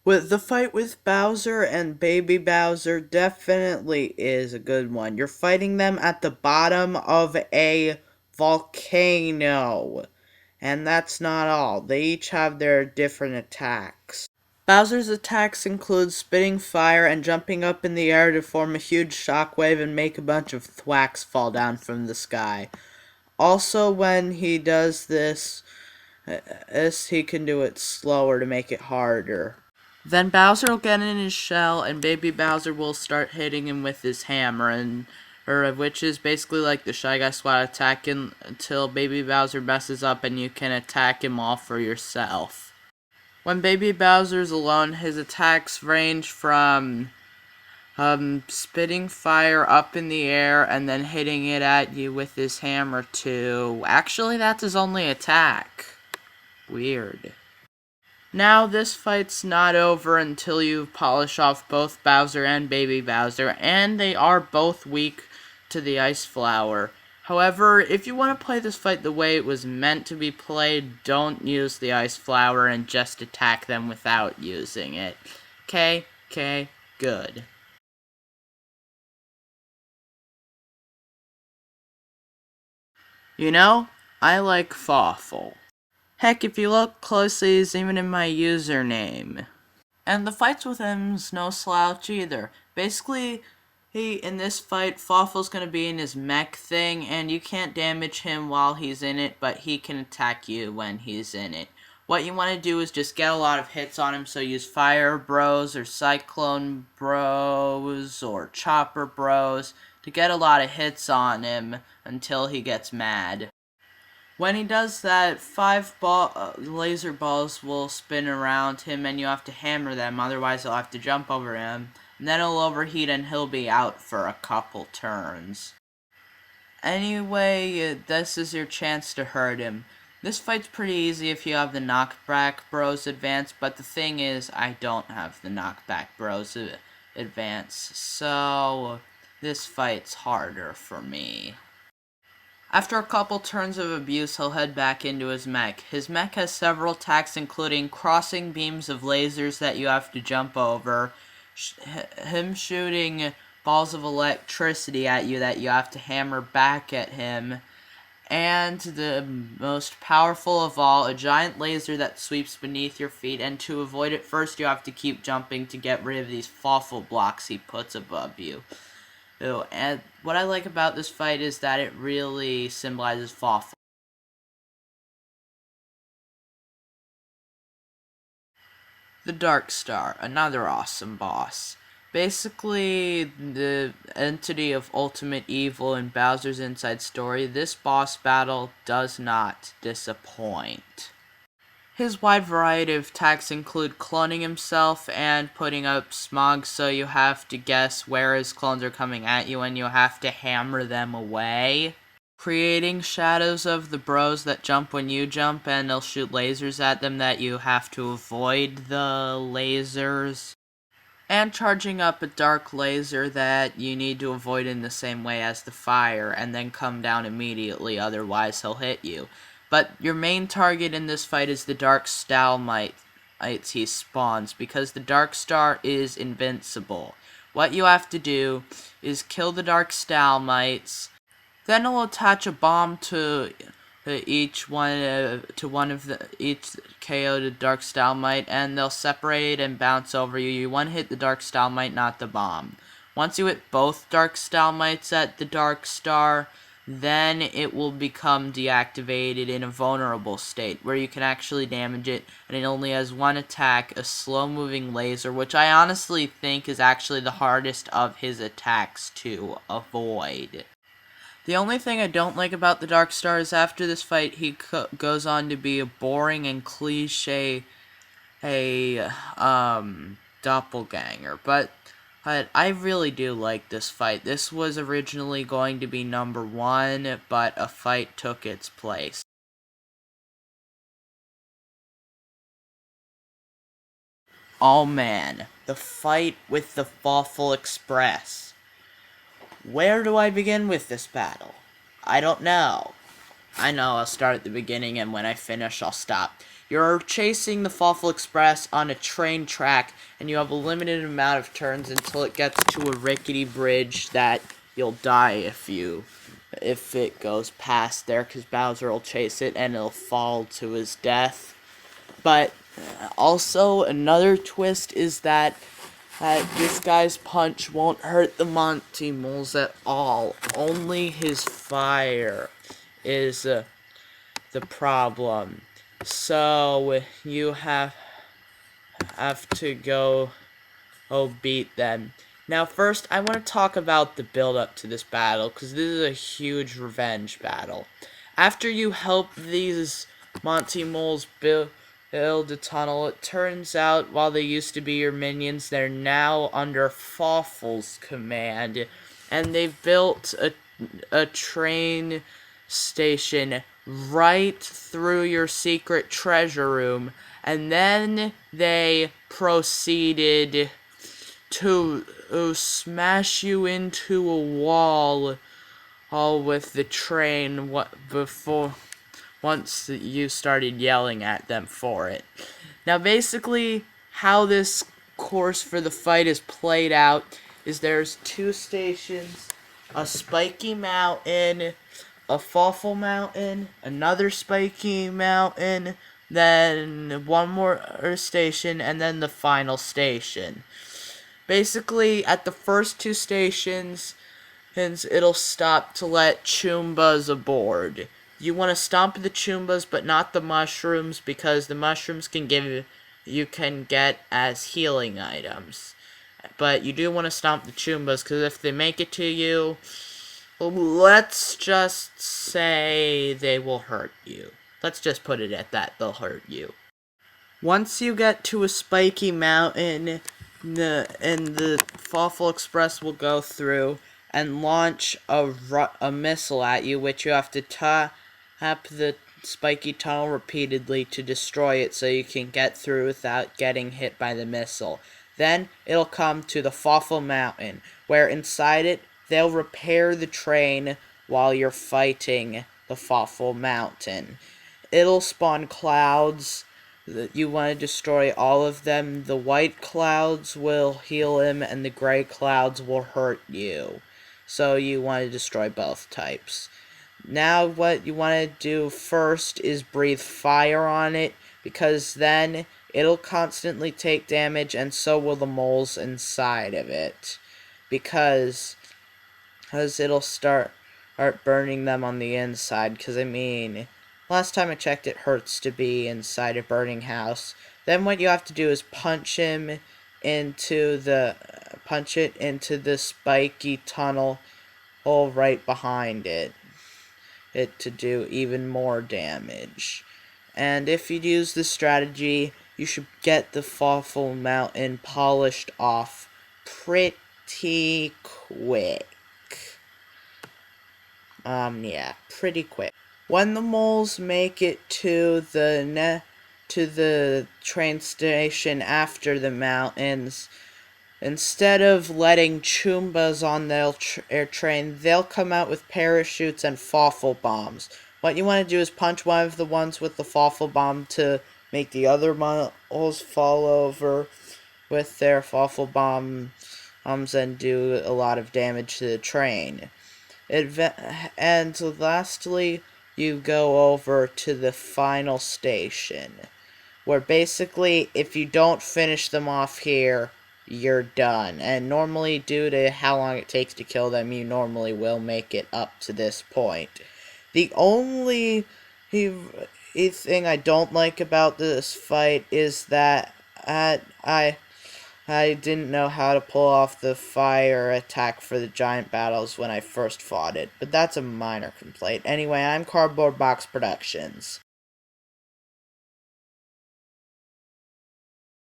With the fight with Bowser and Baby Bowser definitely is a good one. You're fighting them at the bottom of a volcano. And that's not all. They each have their different attacks. Bowser's attacks include spitting fire and jumping up in the air to form a huge shockwave and make a bunch of thwacks fall down from the sky. Also, when he does this, he can do it slower to make it harder. Then Bowser will get in his shell, and Baby Bowser will start hitting him with his hammer, which is basically like the Shy Guy SWAT attack until Baby Bowser messes up and you can attack him all for yourself. When Baby Bowser's alone, his attacks range from spitting fire up in the air and then hitting it at you with his hammer to... Actually, that's his only attack. Weird. Now, this fight's not over until you polish off both Bowser and Baby Bowser, and they are both weak to the Ice Flower. However, if you want to play this fight the way it was meant to be played, don't use the Ice Flower and just attack them without using it. Okay, good. You know, I like Fawful. Heck, if you look closely, he's even in my username. And the fights with him's no slouch either. Basically, in this fight, Fawful's gonna be in his mech thing, and you can't damage him while he's in it, but he can attack you when he's in it. What you want to do is just get a lot of hits on him, so use Fire Bros, or Cyclone Bros, or Chopper Bros, to get a lot of hits on him until he gets mad. When he does that, 5 laser balls will spin around him and you have to hammer them, otherwise you'll have to jump over him. And then he'll overheat and he'll be out for a couple turns. Anyway, this is your chance to hurt him. This fight's pretty easy if you have the Knockback Bros advance, but the thing is, I don't have the Knockback Bros advance, so this fight's harder for me. After a couple turns of abuse, he'll head back into his mech. His mech has several attacks, including crossing beams of lasers that you have to jump over, him shooting balls of electricity at you that you have to hammer back at him, and the most powerful of all, a giant laser that sweeps beneath your feet, and to avoid it first you have to keep jumping to get rid of these Fawful blocks he puts above you. And what I like about this fight is that it really symbolizes Fawful. The Dark Star, another awesome boss. Basically, the entity of ultimate evil in Bowser's Inside Story, this boss battle does not disappoint. His wide variety of attacks include cloning himself and putting up smog, so you have to guess where his clones are coming at you and you have to hammer them away. Creating shadows of the bros that jump when you jump, and they'll shoot lasers at them that you have to avoid the lasers. And charging up a dark laser that you need to avoid in the same way as the fire, and then come down immediately, otherwise he'll hit you. But your main target in this fight is the Dark Stalmites he spawns, because the Dark Star is invincible. What you have to do is kill the Dark Stalmites, then he'll attach a bomb to each KO the Dark Stalmite, and they'll separate and bounce over you. You one hit the Dark Stalmite, not the bomb. Once you hit both Dark Stalmites at the Dark Star, then it will become deactivated in a vulnerable state, where you can actually damage it, and it only has one attack, a slow-moving laser, which I honestly think is actually the hardest of his attacks to avoid. The only thing I don't like about the Dark Star is after this fight, he goes on to be a boring and cliche doppelganger, but I really do like this fight. This was originally going to be number 1, but a fight took its place. Oh man, the fight with the Fawful Express. Where do I begin with this battle? I don't know. I know, I'll start at the beginning, and when I finish, I'll stop. You're chasing the Fawful Express on a train track, and you have a limited amount of turns until it gets to a rickety bridge that you'll die if it goes past there, because Bowser will chase it, and it'll fall to his death. But also, another twist is that this guy's punch won't hurt the Monty Moles at all. Only his fire is the problem. So you have to go beat them. Now first, I want to talk about the build up to this battle, because this is a huge revenge battle. After you help these Monty Moles build a tunnel, it turns out while they used to be your minions, they're now under Fawful's command, and they've built a train station right through your secret treasure room, and then they proceeded to smash you into a wall all with the train once you started yelling at them for it. Now basically how this course for the fight is played out is there's 2 stations, a spiky mountain, a Fawful mountain, another spiky mountain, then one more station, and then the final station. Basically, at the first 2 stations, it'll stop to let Choombas aboard. You want to stomp the Choombas, but not the mushrooms, because the mushrooms you can get as healing items. But you do want to stomp the Choombas, because if they make it to you, let's just say they will hurt you. Let's just put it at that, they'll hurt you. Once you get to a spiky mountain, the Fawful Express will go through and launch a missile at you, which you have to tap the spiky tunnel repeatedly to destroy it so you can get through without getting hit by the missile. Then it'll come to the Fawful Mountain, where inside it, they'll repair the train while you're fighting the Fawful Mountain. It'll spawn clouds. You want to destroy all of them. The white clouds will heal him, and the gray clouds will hurt you. So you want to destroy both types. Now what you want to do first is breathe fire on it, because then it'll constantly take damage, and so will the moles inside of it. Because it'll start burning them on the inside, because I mean, last time I checked, it hurts to be inside a burning house. Then what you have to do is punch it into the spiky tunnel hole right behind it to do even more damage. And if you use this strategy, you should get the Fawful Mountain polished off pretty quick. Yeah, pretty quick. When the moles make it to the train station after the mountains, instead of letting Choombas on their train, they'll come out with parachutes and Fawful bombs. What you want to do is punch one of the ones with the Fawful bomb to make the other moles fall over with their Fawful bombs and do a lot of damage to the train. And lastly, you go over to the final station, where basically, if you don't finish them off here, you're done. And normally, due to how long it takes to kill them, you normally will make it up to this point. The only thing I don't like about this fight is that I didn't know how to pull off the fire attack for the giant battles when I first fought it, but that's a minor complaint. Anyway, I'm Cardboard Box Productions.